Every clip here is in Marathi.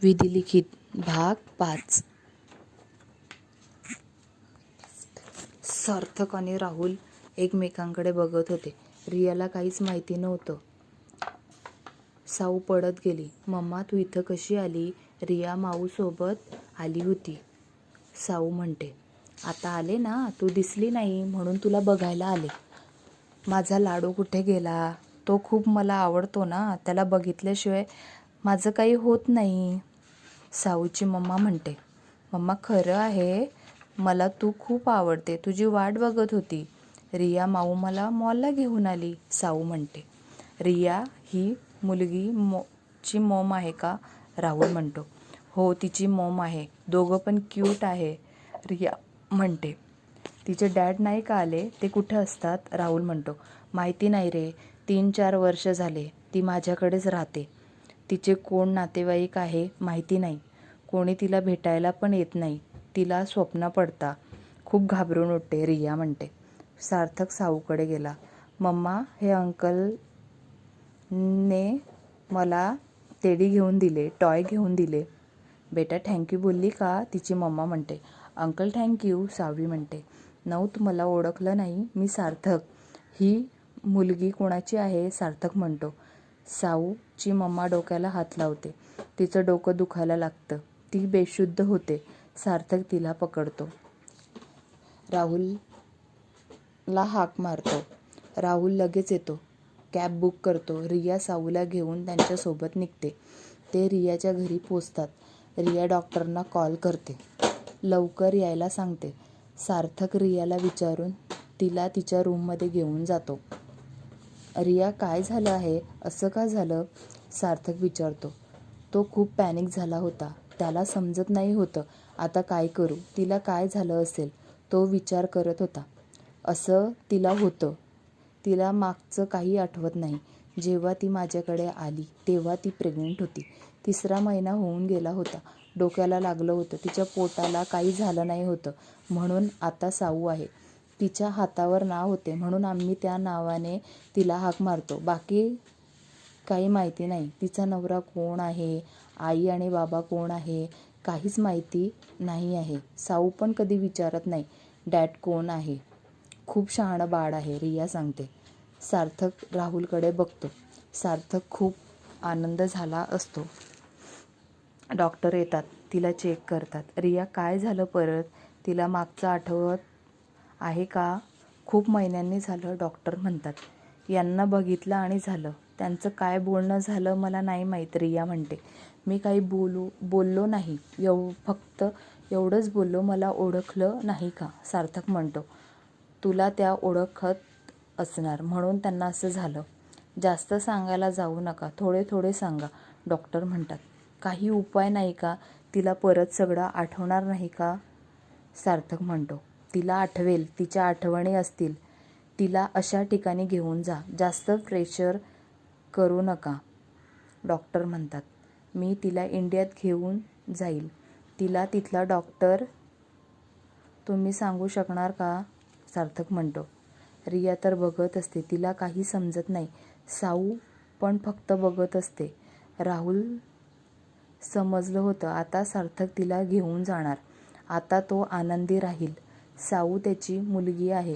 विधिलिखित भाग 5. सार्थक आणि राहुल एकमेकांकडे बघत होते. रियाला काहीच माहिती नव्हतं. साऊ पडत गेली. मम्मा तू इथं कशी आली? रिया माऊसोबत आली होती. साऊ म्हणते. आता आले ना, तू दिसली नाही म्हणून तुला बघायला आले. माझा लाडू कुठे गेला? तो खूप मला आवडतो ना, त्याला बघितल्याशिवाय माझं काही होत नाही. साऊची मम्मा म्हणते. मम्मा खरं आहे, मला तू खूप आवडते, तुझी वाट बघत होती. रिया माऊ मला मॉलला घेऊन आली. साऊ म्हणते. रिया ही मुलगी ची मॉम आहे का? राहुल म्हणतो. हो तिची मॉम आहे, दोघं पण क्यूट आहे. रिया म्हणते. तिचे डॅड नाही का आले? ते कुठे असतात? राहुल म्हणतो. माहिती नाही रे, 3-4 वर्ष झाले ती माझ्याकडेच राहते. तिचे कोण नातेवाईक आहे माहिती नाही. कोणी तिला भेटायला पण येत नाही. तिला स्वप्न पडता. खूप घाबरून उठते. रिया म्हणते. सार्थक साऊकडे गेला. मम्मा हे अंकलने मला टेडी घेऊन दिले, टॉय घेऊन दिले. बेटा थँक्यू बोलली का? तिची मम्मा म्हणते. Uncle thank you. सावी म्हणते. नऊ तू मला ओळखलं नाही, मी सार्थक. ही मुलगी कोणाची आहे? सार्थक म्हणतो. साऊची मम्मा डोक्याला हात लावते. तिचं डोकं दुखायला लागतं. ती बेशुद्ध होते. सार्थक तिला पकडतो. राहुलला हाक मारतो. राहुल लगेच येतो. कॅब बुक करतो. रिया साऊला घेऊन त्यांच्यासोबत निघते. ते रियाच्या घरी पोचतात. रिया डॉक्टरना कॉल करते. लवकर यायला सांगते. सार्थक रियाला विचारून तिला तिच्या रूममध्ये घेऊन जातो. रिया काय झालं आहे? असं का झालं? सार्थक विचारतो. तो खूप पॅनिक झाला होता. त्याला समजत नाही होतं आता काय करू. तिला काय झालं असेल? तो विचार करत होता. असं तिला होतं. तिला मागचं काही आठवत नाही. जेव्हा ती माझ्याकडे आली तेव्हा ती प्रेग्नंट होती. 3रा महिना होऊन गेला होता. डोक्याला लागलं होतं. तिच्या पोटाला काही झालं नाही होतं म्हणून आता साऊ आहे. तिच्या हातावर नाव होते म्हणून आम्ही त्या नावाने तिला हाक मारतो. बाकी काही माहिती नाही. तिचा नवरा कोण आहे, आई आणि बाबा कोण आहे, काहीच माहिती नाही आहे. साऊ पण कधी विचारत नाही डॅड कोण आहे. खूप शहाणं बाळ आहे. रिया सांगते. सार्थक राहुलकडे बघतो. सार्थक खूप आनंद झाला असतो. डॉक्टर येतात. तिला चेक करतात. रिया काय झालं परत? तिला मागचं आठवत आहे का? खूप महिन्यांनी झालं. डॉक्टर म्हणतात. यांना बघितलं आणि झालं. त्यांचं काय बोलणं झालं मला नाही माहीत. रिया म्हणते. मी काही बोललो नाही. फक्त एवढंच बोललो, मला ओळखलं नाही का? सार्थक म्हणतो. तुला त्या ओळखत असणार म्हणून त्यांना असं झालं. जास्त सांगायला जाऊ नका, थोडे थोडे सांगा. डॉक्टर म्हणतात. काही उपाय नाही का? तिला परत सगळं आठवणार नाही का? सार्थक म्हणतो. तिला आठवेल. तिच्या आठवणी असतील. तिला अशा ठिकाणी घेऊन जा. जास्त प्रेशर करू नका. डॉक्टर म्हणतात. मी तिला इंडियात घेऊन जाईल. तिला तिथला डॉक्टर तुम्ही सांगू शकणार का? सार्थक म्हणतो. रिया तर बघत असते. तिला काही समजत नाही. साऊ पण फक्त बघत असते. राहुल समजलं होतं. आता सार्थक तिला घेऊन जाणार. आता तो आनंदी राहील. साऊ त्याची मुलगी आहे.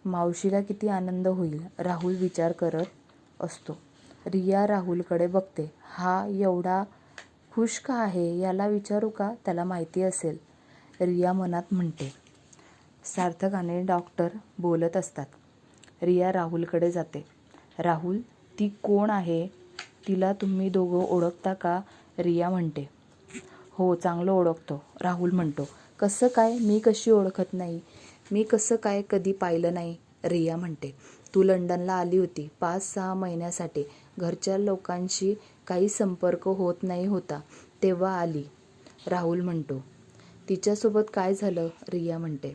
मावशीला किती आनंद होईल. राहुल विचार करत असतो. रिया राहुलकडे बघते. हा एवढा खुश का आहे? याला विचारू का? त्याला माहिती असेल. रिया मनात म्हणते. सार्थक आणि डॉक्टर बोलत असतात. रिया राहुलकडे जाते. राहुल ती कोण आहे? तिला तुम्ही दोघं ओळखता का? रिया म्हणते. हो चांगलं ओळखतो. राहुल म्हणतो. कसं काय? मी कशी ओळखत नाही? मी कसं काय कधी पाहिलं नाही? रिया म्हणते. तू लंडनला आली होती 5-6 महिन्यासाठी. घरच्या लोकांशी काही संपर्क होत नाही होता तेव्हा आली. राहुल म्हणतो. तिच्यासोबत काय झालं? रिया म्हणते.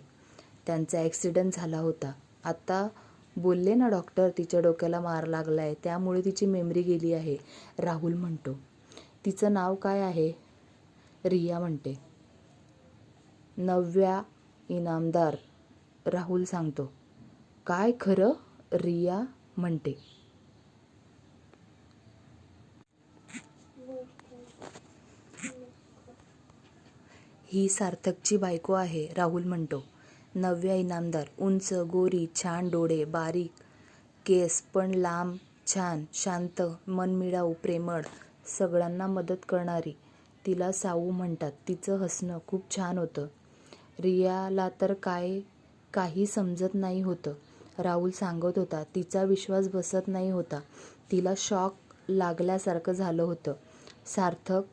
त्यांचा ॲक्सिडेंट झाला होता. आता बोलले ना डॉक्टर, तिच्या डोक्याला मार लागलाय त्यामुळे तिची मेमरी गेली आहे. राहुल म्हणतो. तिचं नाव काय आहे? रिया म्हणते. नव्या इनामदार. राहुल सांगतो. काय खरं? रिया म्हणते. ही सार्थकची बायको आहे, राहुल म्हणतो. नव्या इनामदार, उंच, गोरी, छान डोळे, बारीक केस पण लांब, छान, शांत, मनमिळाऊ, प्रेमळ, सगळ्यांना मदत करणारी. तिला साऊ म्हणतात. तिचं हसणं खूप छान होतं. रियाला तर काही समजत नाही होतं. राहुल सांगत होता. तिचा विश्वास बसत नाही होता. तिला शॉक लागल्यासारखं झालं होतं. सार्थक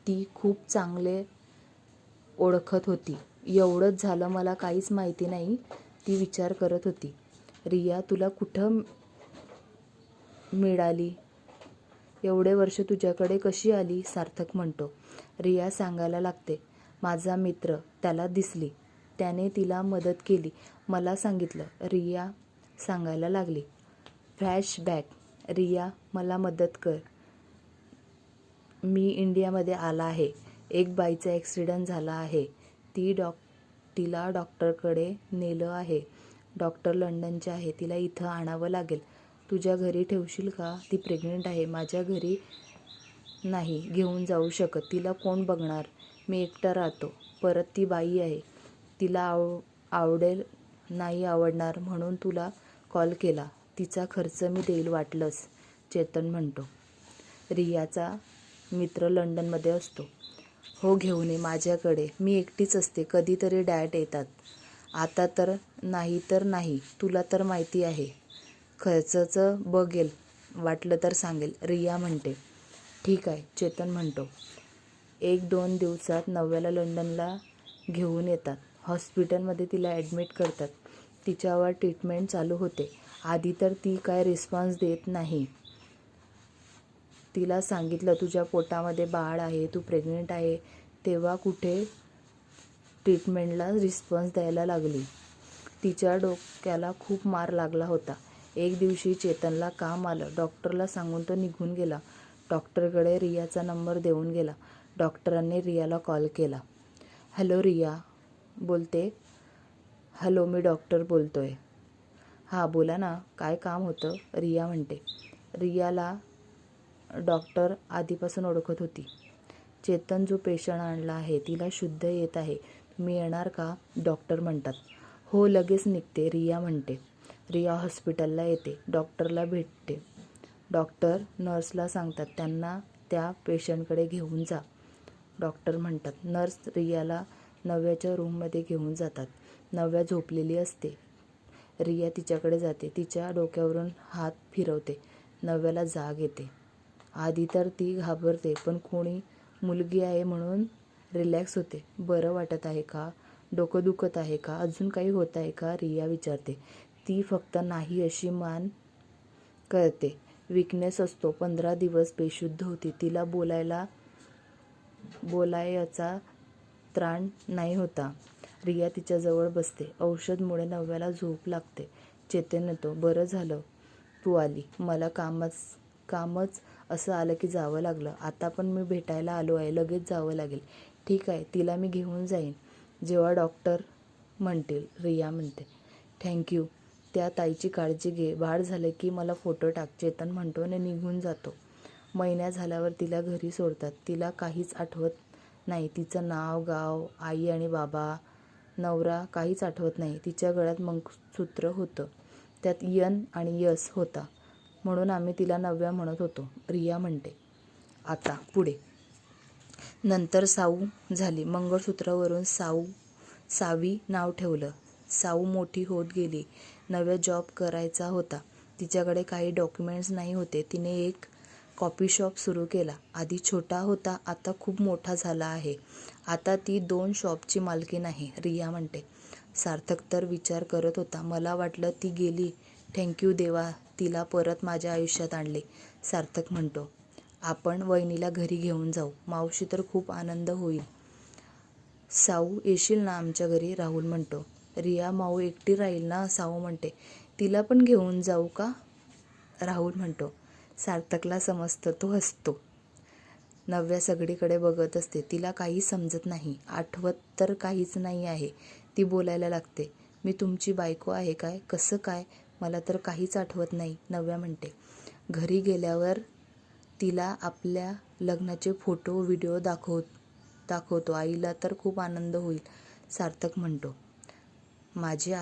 ती खूप चांगले ओळखत होती. एवढंच झालं मला काहीच माहिती नाही, ती विचार करत होती. रिया तुला कुठं मिळाली? एवढे वर्ष तुझ्याकडे कशी आली? सार्थक म्हणतो. रिया सांगायला लागते. माझा मित्र, त्याला दिसली. त्याने तिला मदत केली. मला सांगितलं. रिया सांगायला लागली. फ्लॅशबॅक. रिया मला मदत कर. मी इंडियामध्ये आला आहे. एक बाईचा ॲक्सिडेंट झाला आहे. तिला डॉक्टरकडे नेलं आहे. डॉक्टर लंडनचे आहे. तिला इथं आणावं लागेल. तुझ्या घरी ठेवशील का? ती प्रेग्नंट आहे. माझ्या घरी नाही घेऊन जाऊ शकत. तिला कोण बघणार? मी एकटा राहतो. परत ती बाई आहे. तिला आवडेल नाही आवडणार म्हणून तुला कॉल केला. तिचा खर्च मी देईल वाटलंस, चेतन म्हणतो. रियाचा मित्र लंडनमध्ये असतो. हो घेऊन ये माझ्याकडे. मी एकटीच असते. कधीतरी डॅड येतात. आता तर नाही. तुला तर माहिती आहे. खर्चाचं बघेल. वाटलं तर सांगेल, रिया म्हणते. ठीक आहे, चेतन म्हणतो. 1-2 दिवसात नव्याला लंडनला घेऊन येतात. हॉस्पिटलमध्ये तिला ॲडमिट करतात. तिच्यावर ट्रीटमेंट चालू होते. आधी तर ती काय रिस्पॉन्स देत नाही. तिला सांगितलं तुझ्या पोटामध्ये बाळ आहे, तू प्रेग्नंट आहे, तेव्हा कुठे ट्रीटमेंटला रिस्पॉन्स द्यायला लागली. तिच्या डोक्याला खूप मार लागला होता. एक दिवशी चेतनला काम आलं. डॉक्टरला सांगून तो निघून गेला. डॉक्टरकडे रियाचा नंबर देऊन गेला. डॉक्टरांनी रियाला कॉल केला. हॅलो रिया बोलते. हॅलो मी डॉक्टर बोलतोय. हां बोला ना, काय काम होतं? रिया म्हणते. रियाला डॉक्टर आधीपासून ओळखत होती. चेतन जो पेशंट आणला आहे तिला शुद्ध येत आहे. तुम्ही येणार का? डॉक्टर म्हणतात. हो लगेच निघते, रिया म्हणते. रिया हॉस्पिटलला येते. डॉक्टरला भेटते. डॉक्टर नर्सला सांगतात त्यांना त्या पेशंटकडे घेऊन जा. डॉक्टर म्हणतात. नर्स रियाला नव्याच्या रूममध्ये घेऊन जातात. नव्या झोपलेली असते. रिया तिच्याकडे जाते. तिच्या डोक्यावरून हात फिरवते. नव्याला जाग येते. आधी तर ती घाबरते, पण कोणी मुलगी आहे म्हणून रिलॅक्स होते. बरं वाटत आहे का? डोकं दुखत आहे का? अजून काही होत आहे का? रिया विचारते. ती फक्त नाही अशी मान करते. विकनेस असतो. 15 दिवस बेशुद्ध होती. तिला बोलायचा त्राण नाही होता. रिया तिच्याजवळ बसते. औषधमुळे नव्याला झोप लागते. चेतन येतो. बरं झालं तू आली. मला कामच असं आलं की जावं लागलं. आता पण मी भेटायला आलो आहे. लगेच जावं लागेल. ठीक आहे, तिला मी घेऊन जाईन जेव्हा डॉक्टर म्हणतील, रिया म्हणते. थँक्यू. त्या ताईची काळजी घे. बाळ झालं की मला फोटो टाक, चेतन म्हणतो आणि निघून जातो. महिना झाल्यावर तिला घरी सोडतात. तिला काहीच आठवत नाही. तिचं नाव, गाव, आई आणि बाबा, नवरा काहीच आठवत नाही. तिच्या गळ्यात मंगळसूत्र होतं. त्यात यन आणि यस होता. म्हणून आम्ही तिला नव्या म्हणत होतो, रिया म्हणते. आता पुढे. नंतर साऊ झाली. मंगळसूत्रावरून सावी नाव ठेवलं. साऊ मोठी होत गेली. नव्या जॉब करायचा होता. तिच्याकडे काही डॉक्युमेंट्स नाही होते. तिने एक कॉफी शॉप सुरू केला. आधी छोटा होता, आता खूप मोठा झाला आहे. आता ती 2 शॉपची मालकीण आहे, रिया म्हणते. सार्थक तर विचार करत होता. मला वाटलं ती गेली. थँक्यू देवा, तिला परत माझ्या आयुष्यात आणले, सार्थक म्हणतो. आपण वहिनीला घरी घेऊन जाऊ. मावशी तर खूप आनंद होईल. साऊ येशील ना आमच्या घरी? राहुल म्हणतो. रिया माऊ एकटी राहील ना? साऊ म्हणते. तिला पण घेऊन जाऊ का? राहुल म्हणतो. सार्थकला समजतं. तो हसतो. नव्या सगळीकडे बघत असते. तिला काही समजत नाही. आठवत तर काहीच नाही आहे. ती बोलायला लागते. मी तुमची बायको आहे काय? कसं काय? मला तर काहीच आठवत नाही, नव्या म्हणते. घरी गेल्यावर तिला आपल्या लग्नाचे फोटो व्हिडिओ दाखव. दाखवतो. आईला तर खूप आनंद होईल, सार्थक म्हणतो. माझे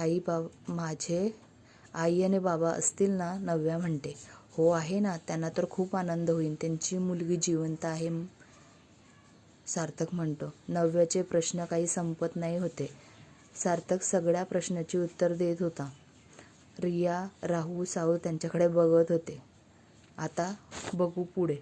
आई आणि बाबा असतील ना, नव्या म्हणते. हो आहे ना, त्यांना तर खूप आनंद होईल. त्यांची मुलगी जिवंत आहे, सार्थक म्हणतो. नव्याचे प्रश्न काही संपत नाही होते. सार्थक सगळ्या प्रश्नाची उत्तर देत होता. रिया, राहुल, साऊ त्यांच्याकडे बघत होते. आता बघू पुढे.